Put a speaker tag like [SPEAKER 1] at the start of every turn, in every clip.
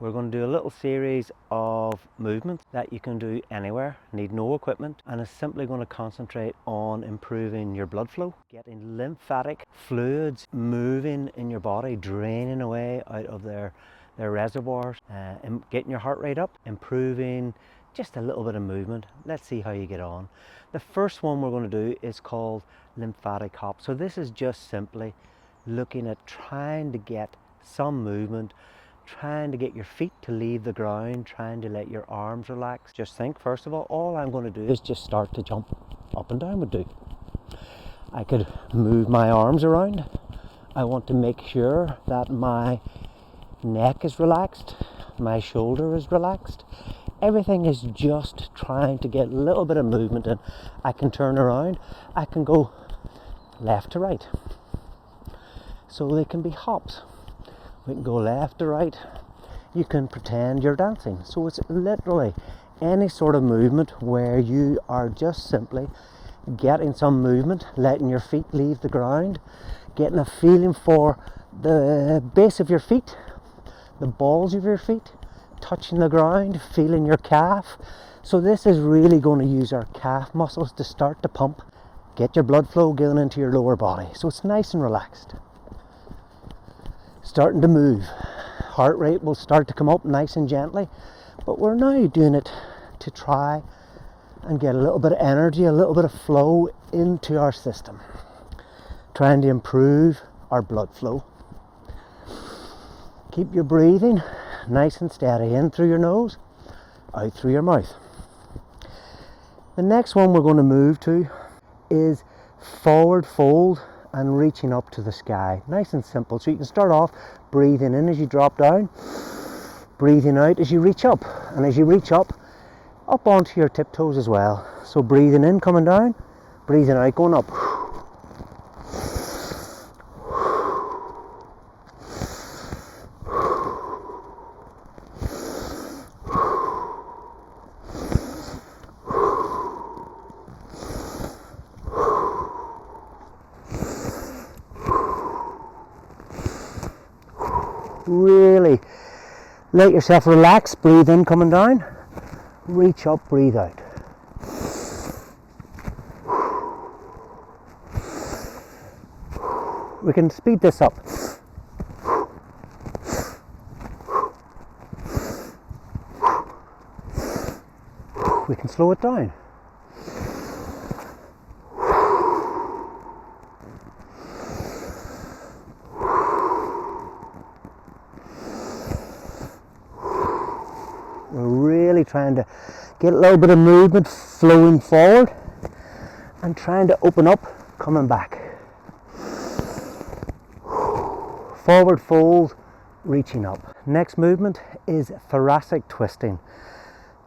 [SPEAKER 1] We're going to do a little series of movements that you can do anywhere, need no equipment, and it's simply going to concentrate on improving your blood flow, getting lymphatic fluids moving in your body, draining away out of their reservoirs, and getting your heart rate up, improving just a little bit of movement. Let's see how you get on. The first one we're going to do is called lymphatic hops. So this is just simply looking at trying to get some movement, trying to get your feet to leave the ground, trying to let your arms relax. Just think, first of all I'm going to do is just start to jump up and down would do. I could move my arms around. I want to make sure that my neck is relaxed, my shoulder is relaxed. Everything is just trying to get a little bit of movement in. I can turn around, I can go left to right. So they can be hops. We can go left to right. You can pretend you're dancing. So it's literally any sort of movement where you are just simply getting some movement, letting your feet leave the ground, getting a feeling for the base of your feet, the balls of your feet, touching the ground, feeling your calf. So this is really going to use our calf muscles to start to pump, get your blood flow going into your lower body. So it's nice and relaxed. Starting to move. Heart rate will start to come up nice and gently, but we're now doing it to try and get a little bit of energy, a little bit of flow into our system, trying to improve our blood flow. Keep your breathing nice and steady, in through your nose, out through your mouth. The next one we're going to move to is forward fold and reaching up to the sky. Nice and simple. So you can start off breathing in as you drop down, breathing out as you reach up, and as you reach up onto your tiptoes as well. So breathing in, coming down, breathing out, going up. Really let yourself relax. Breathe in, coming down, reach up, breathe out. We can speed this up. We can slow it down. We're really trying to get a little bit of movement flowing forward and trying to open up, coming back. Forward fold, reaching up. Next movement is thoracic twisting.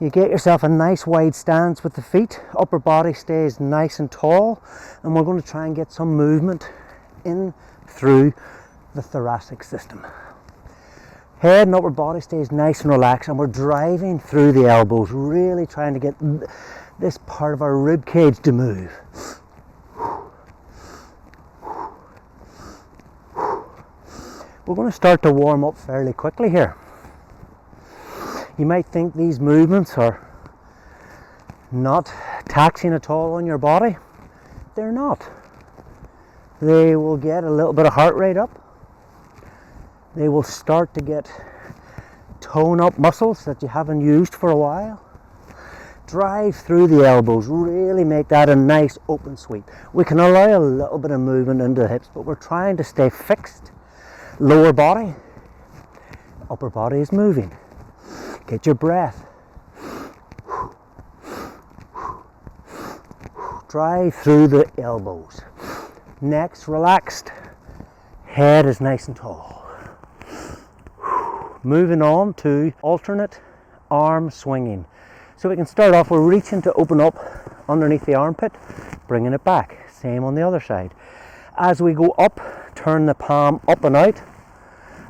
[SPEAKER 1] You get yourself a nice wide stance with the feet, upper body stays nice and tall, and we're going to try and get some movement in through the thoracic system. Head and upper body stays nice and relaxed, and we're driving through the elbows, really trying to get this part of our rib cage to move. We're going to start to warm up fairly quickly here. You might think these movements are not taxing at all on your body. They're not. They will get a little bit of heart rate up. They will start to get tone up muscles that you haven't used for a while. Drive through the elbows, really make that a nice open sweep. We can allow a little bit of movement into the hips, but we're trying to stay fixed. Lower body, upper body is moving. Get your breath. Drive through the elbows. Next, relaxed. Head is nice and tall. Moving on to alternate arm swinging. So we can start off, we're reaching to open up underneath the armpit, bringing it back. Same on the other side. As we go up, turn the palm up and out.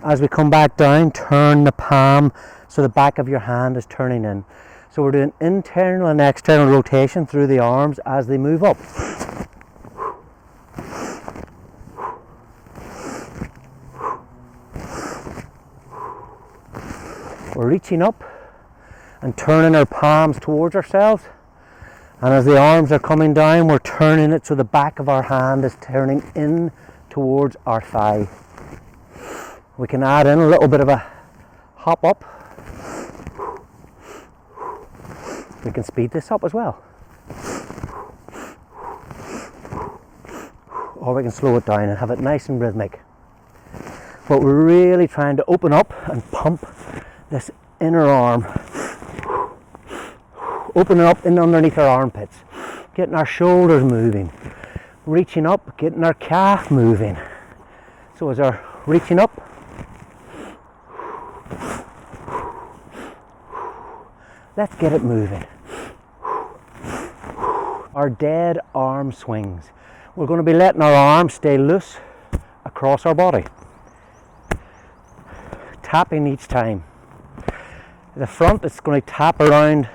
[SPEAKER 1] As we come back down, turn the palm so the back of your hand is turning in. So we're doing internal and external rotation through the arms as they move up. We're reaching up and turning our palms towards ourselves, and as the arms are coming down, we're turning it so the back of our hand is turning in towards our thigh. We can add in a little bit of a hop up. We can speed this up as well, or we can slow it down and have it nice and rhythmic. But we're really trying to open up and pump this inner arm, opening up in underneath our armpits, getting our shoulders moving, reaching up, getting our calf moving. So as our reaching up, let's get it moving. Our dead arm swings. We're going to be letting our arms stay loose across our body, tapping each time. At the front, it's going to tap around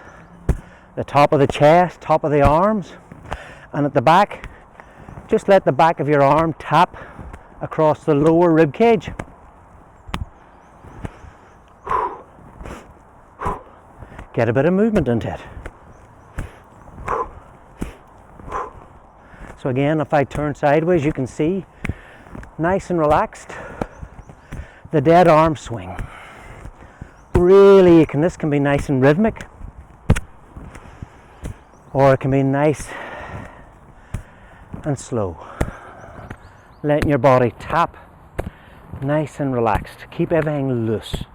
[SPEAKER 1] the top of the chest, top of the arms, and at the back, just let the back of your arm tap across the lower rib cage. Get a bit of movement into it. So again, if I turn sideways, you can see, nice and relaxed, the dead arm swing. Really, this can be nice and rhythmic, or it can be nice and slow. Letting your body tap, nice and relaxed. Keep everything loose.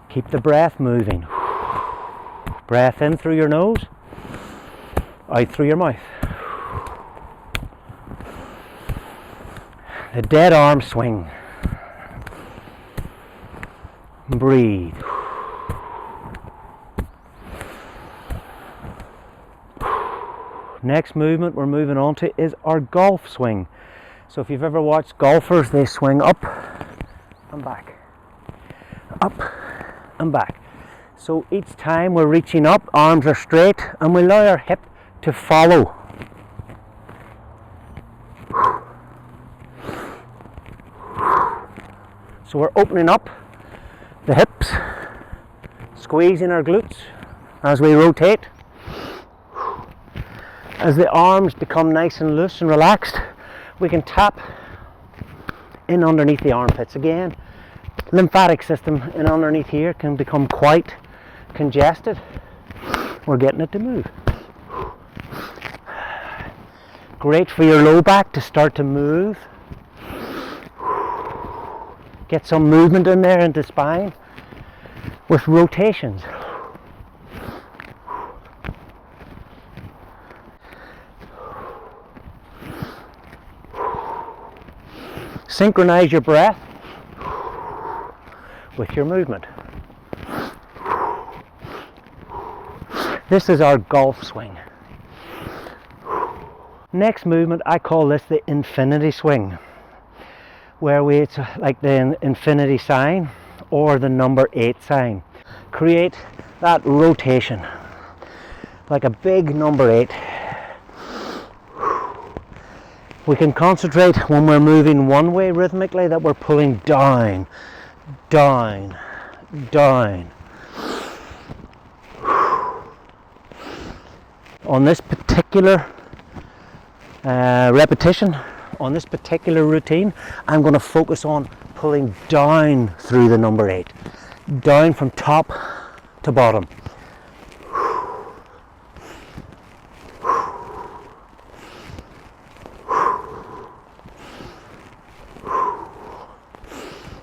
[SPEAKER 1] Keep the breath moving. Breath in through your nose, out through your mouth. The dead arm swing. Breathe. Next movement we're moving on to is our golf swing. So if you've ever watched golfers, they swing up and back, up and back. So each time we're reaching up, arms are straight, and we allow our hip to follow. So we're opening up the hips, squeezing our glutes as we rotate. As the arms become nice and loose and relaxed, we can tap in underneath the armpits. Again, lymphatic system in underneath here can become quite congested. We're getting it to move. Great for your low back to start to move. Get some movement in there into the spine with rotations. Synchronize your breath with your movement. This is our golf swing. Next movement, I call this the infinity swing, where it's like the infinity sign or the number 8 sign. Create that rotation like a big number 8. We can concentrate when we're moving one way rhythmically that we're pulling down, down, down. On this particular repetition, on this particular routine, I'm going to focus on pulling down through the number 8, down from top to bottom.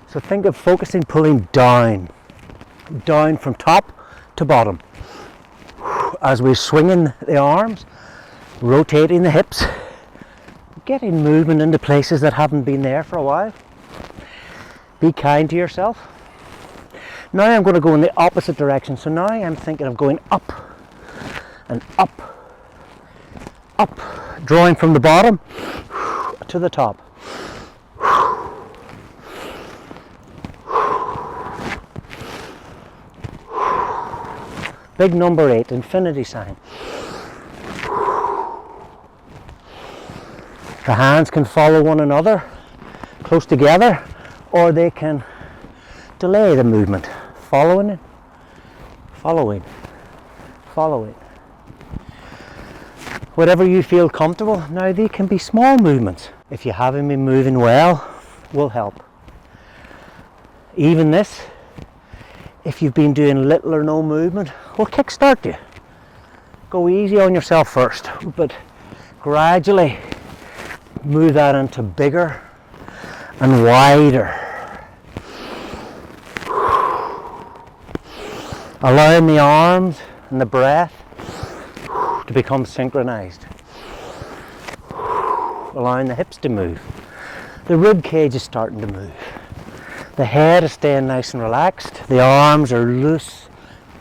[SPEAKER 1] So think of focusing, pulling down, down from top to bottom. As we're swinging the arms, rotating the hips, getting movement into places that haven't been there for a while. Be kind to yourself. Now I'm going to go in the opposite direction. So now I'm thinking of going up and up, up, drawing from the bottom to the top. Big number 8, infinity sign. The hands can follow one another close together, or they can delay the movement. following it, following, following. Whatever you feel comfortable. Now they can be small movements. If you haven't been moving well, will help. Even this, if you've been doing little or no movement, will kickstart you. Go easy on yourself first, but gradually move that into bigger and wider. Allowing the arms and the breath to become synchronized. Allowing the hips to move. The rib cage is starting to move. The head is staying nice and relaxed. The arms are loose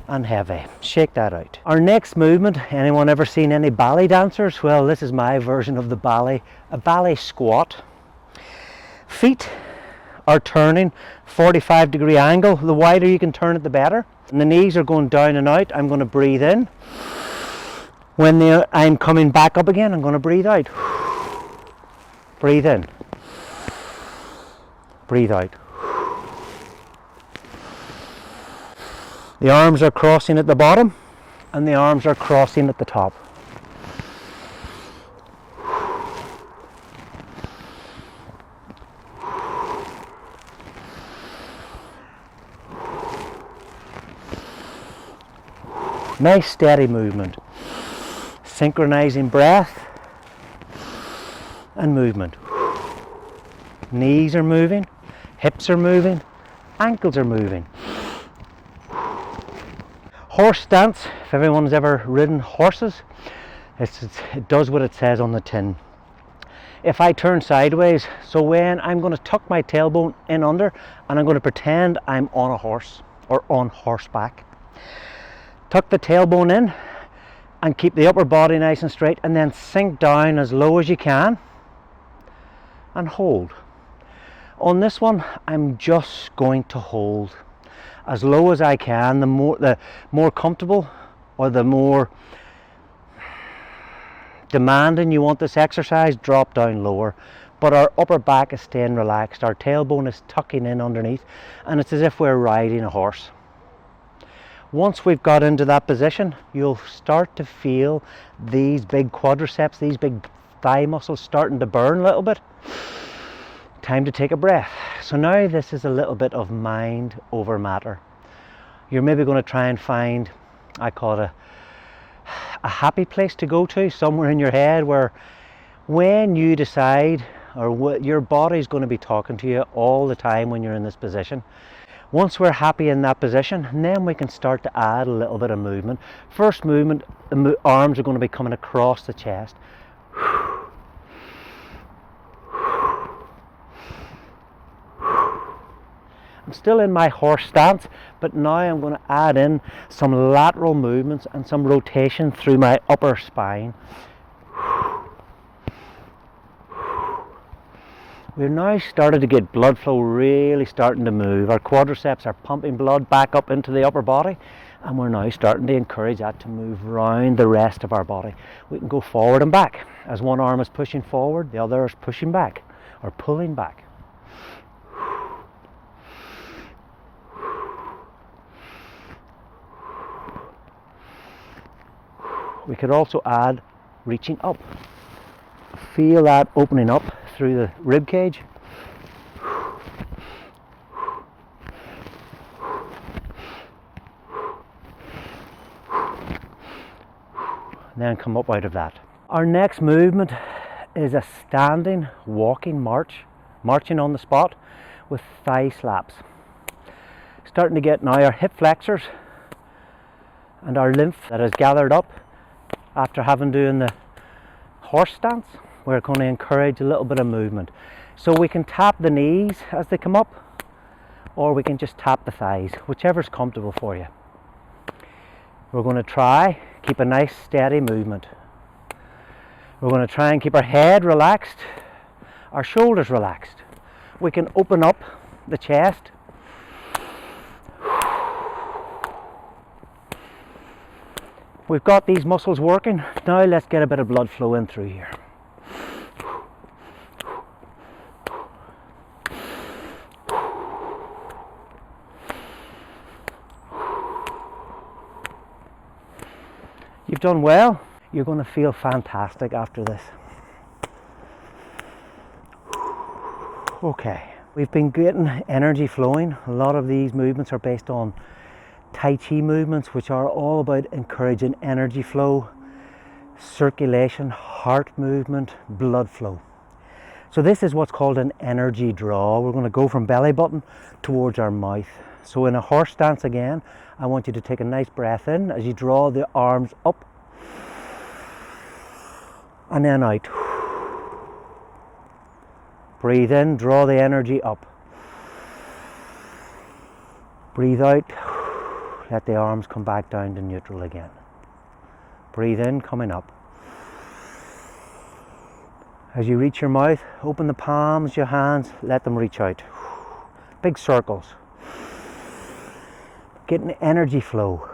[SPEAKER 1] and heavy. Shake that out. Our next movement, anyone ever seen any ballet dancers? Well, this is my version of the ballet, a ballet squat. Feet are turning 45-degree angle. The wider you can turn it, the better. And the knees are going down and out. I'm going to breathe in. When I'm coming back up again, I'm going to breathe out. Breathe in. Breathe out. The arms are crossing at the bottom and the arms are crossing at the top. Nice steady movement. Synchronizing breath and movement. Knees are moving, hips are moving, ankles are moving. Horse stance, if everyone's ever ridden horses, it does what it says on the tin. If I turn sideways, so when I'm going to tuck my tailbone in under and I'm going to pretend I'm on a horse or on horseback. Tuck the tailbone in and keep the upper body nice and straight, and then sink down as low as you can and hold. On this one, I'm just going to hold as low as I can. The more comfortable or the more demanding you want this exercise, drop down lower. But our upper back is staying relaxed, our tailbone is tucking in underneath, and it's as if we're riding a horse. Once we've got into that position, you'll start to feel these big quadriceps, these big thigh muscles starting to burn a little bit. Time to take a breath. So now this is a little bit of mind over matter. You're maybe going to try and find, I call it a happy place to go to, somewhere in your head where when you decide, or your body's going to be talking to you all the time when you're in this position. Once we're happy in that position, then we can start to add a little bit of movement. First movement, the arms are going to be coming across the chest. I'm still in my horse stance, but now I'm going to add in some lateral movements and some rotation through my upper spine. We're now starting to get blood flow really starting to move. Our quadriceps are pumping blood back up into the upper body, and we're now starting to encourage that to move round the rest of our body. We can go forward and back. As one arm is pushing forward, the other is pushing back or pulling back. We could also add reaching up. Feel that opening up through the rib cage. And then come up out of that. Our next movement is a standing walking march, marching on the spot with thigh slaps. Starting to get now our hip flexors and our lymph that is gathered up after having doing the horse stance. We're going to encourage a little bit of movement. So we can tap the knees as they come up, or we can just tap the thighs, whichever's comfortable for you. We're going to try, keep a nice steady movement. We're going to try and keep our head relaxed, our shoulders relaxed. We can open up the chest. We've got these muscles working. Now let's get a bit of blood flow in through here. You've done well. You're going to feel fantastic after this. Okay, we've been getting energy flowing. A lot of these movements are based on Tai Chi movements, which are all about encouraging energy flow, circulation, heart movement, blood flow. So this is what's called an energy draw. We're going to go from belly button towards our mouth. So in a horse stance again, I want you to take a nice breath in as you draw the arms up and then out. Breathe in, draw the energy up. Breathe out, let the arms come back down to neutral again. Breathe in, coming up. As you reach your mouth, open the palms, your hands, let them reach out. Big circles. Getting energy flow.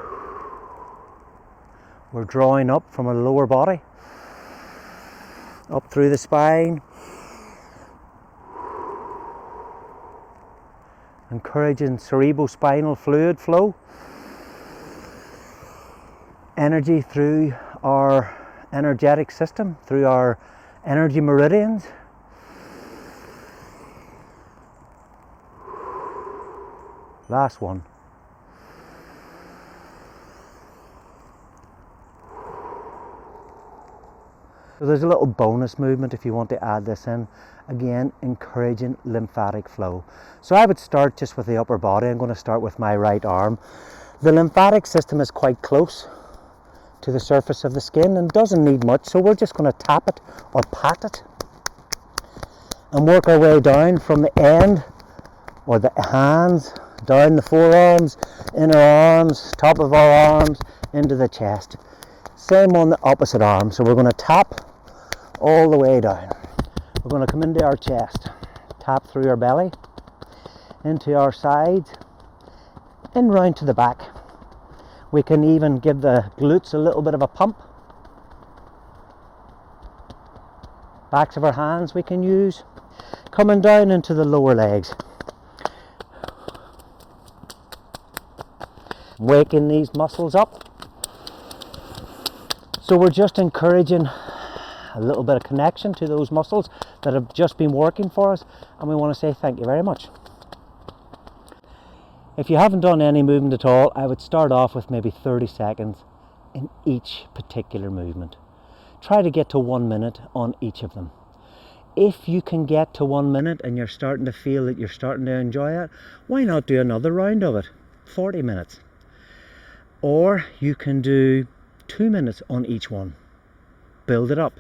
[SPEAKER 1] We're drawing up from a lower body, up through the spine. Encouraging cerebrospinal fluid flow. Energy through our energetic system, through our energy meridians. Last one. So there's a little bonus movement if you want to add this in. Again, encouraging lymphatic flow. So I would start just with the upper body. I'm going to start with my right arm. The lymphatic system is quite close to the surface of the skin and doesn't need much, so we're just going to tap it or pat it and work our way down from the end or the hands, down the forearms, inner arms, top of our arms, into the chest. Same on the opposite arm, so we're going to tap all the way down. We're going to come into our chest, tap through our belly, into our sides, and round to the back. We can even give the glutes a little bit of a pump. Backs of our hands we can use. Coming down into the lower legs. Waking these muscles up. So we're just encouraging a little bit of connection to those muscles that have just been working for us, and we want to say thank you very much. If you haven't done any movement at all, I would start off with maybe 30 seconds in each particular movement. Try to get to 1 minute on each of them. If you can get to 1 minute and you're starting to feel that you're starting to enjoy it, why not do another round of it, 40 minutes? Or you can do 2 minutes on each one. Build it up.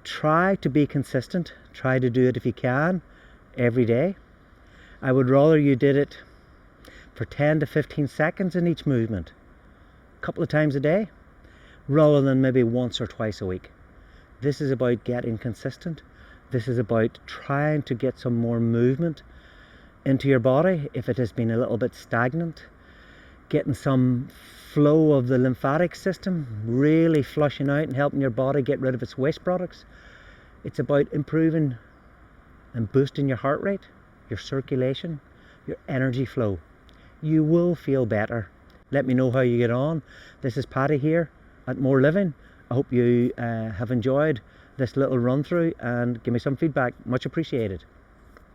[SPEAKER 1] Try to be consistent. Try to do it if you can every day. I would rather you did it for 10 to 15 seconds in each movement, a couple of times a day, rather than maybe once or twice a week. This is about getting consistent. This is about trying to get some more movement into your body if it has been a little bit stagnant. Getting some flow of the lymphatic system, really flushing out and helping your body get rid of its waste products. It's about improving and boosting your heart rate, your circulation, your energy flow. You will feel better. Let me know how you get on. This is Paddy here at More Living. I hope you have enjoyed this little run through and give me some feedback. Much appreciated.